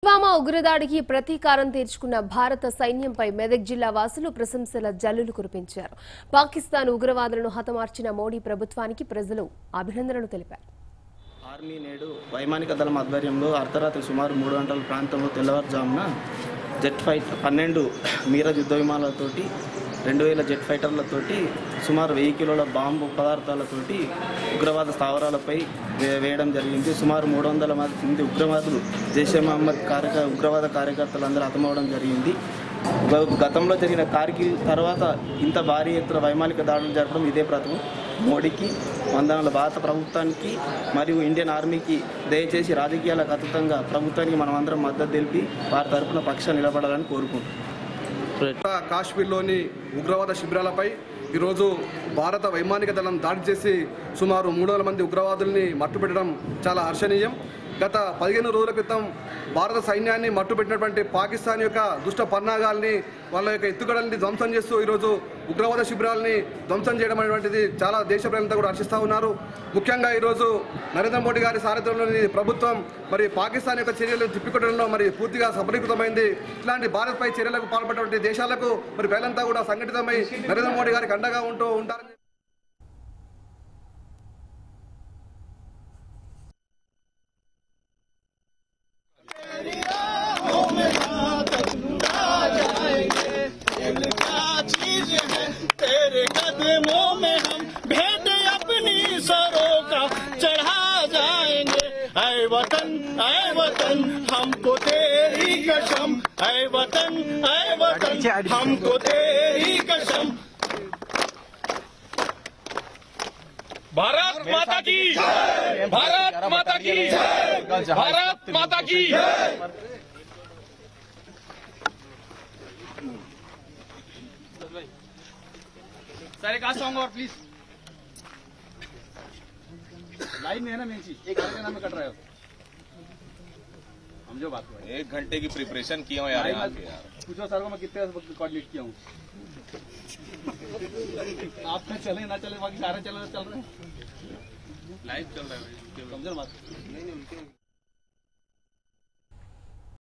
పుల్వామా ఉగ్రదాడికి ప్రతీకారం తీర్చుకున్న భారత సైన్యంపై మెదక్ జిల్లా వాసులు ప్రశంసల జల్లులు కురిపించారు. పాకిస్తాన్ ఉగ్రవాదులను హతమార్చిన మోడీ ప్రభుత్వానికి ప్రజలు అభినందనలు తెలిపారు. ఆర్మీ నేడు వైమానిక దళం ఆధ్వర్యంలో అర్ధరాత్రి సుమారు 3 గంటల ప్రాంతంలో తెల్లవారుజామున జెట్ ఫైట్ 12 మీరాజ్ యుద్ధ విమానాలతోటి 2000 జెట్ ఫైటర్లతోటి సుమారు 1000 కిలోల బాంబు పదార్థాలతోటి ఉగ్రవాద స్థావరాలపై వేయడం జరిగింది. సుమారు 300 మంది ఉగ్రవాదులు జైషే మహమ్మద్ ఉగ్రవాద కార్యకర్తలందరూ హతమవడం జరిగింది. గతంలో జరిగిన కార్గిల్ తర్వాత ఇంత భారీ ఎత్తున వైమానిక దాడులు జరపడం ఇదే ప్రథమం. మోడీకి వందనాల భారత ప్రభుత్వానికి మరియు ఇండియన్ ఆర్మీకి దయచేసి రాజకీయాలకు అతీతంగా ప్రభుత్వానికి మనమందరం మద్దతు తెలిపి వారి తరపున పక్షాన్ని నిలబడాలని కోరుకుంటున్నాం. కాశ్మీర్లోని ఉగ్రవాద శిబిరాలపై ఈరోజు భారత వైమానిక దళం దాడి చేసి సుమారు 300 మంది ఉగ్రవాదుల్ని మట్టుపెట్టడం చాలా హర్షణీయం. గత 15 రోజుల క్రితం భారత సైన్యాన్ని మట్టుపెట్టినటువంటి పాకిస్తాన్ యొక్క దుష్ట పన్నాగాల్ని వాళ్ళ యొక్క ఎత్తుగడల్ని ధ్వంసం చేస్తూ ఈరోజు ఉగ్రవాద శిబిరాలని ధ్వంసం చేయడం అనేటువంటిది చాలా దేశ ప్రజలంతా కూడా హర్షిస్తూ ఉన్నారు. ముఖ్యంగా ఈరోజు నరేంద్ర మోడీ గారి సారథ్యంలోని ప్రభుత్వం మరి పాకిస్తాన్ యొక్క చర్యలు తిప్పికొట్టడంలో మరి పూర్తిగా సఫలీకృతమైంది. ఇట్లాంటి భారత్పై చర్యలకు పాల్పడినటువంటి దేశాలకు మరి ప్రజలంతా కూడా సంఘటితమై నరేంద్ర మోడీ గారికి అండగా ఉంటారని तेरे कदमों में हम भेंट अपनी सरों का चढ़ा जाएंगे। ऐ वतन हमको तेरी कसम, ऐ वतन हमको तेरी कसम। भारत माता की, भारत माता की, भारत माता की। सर एक सॉन्ग और प्लीज। लाइन में है ना मेन चीज, एक घंटे नाम में कट रहे हो हम जो बात कर 1 घंटे की प्रिपरेशन किया हूँ यार। पूछो सर को मैं कितने वक्त कोऑर्डिनेट किया हूँ। आप चले ना चले बाकी सारे चल रहे हैं, लाइव चल रहा है समझो बात।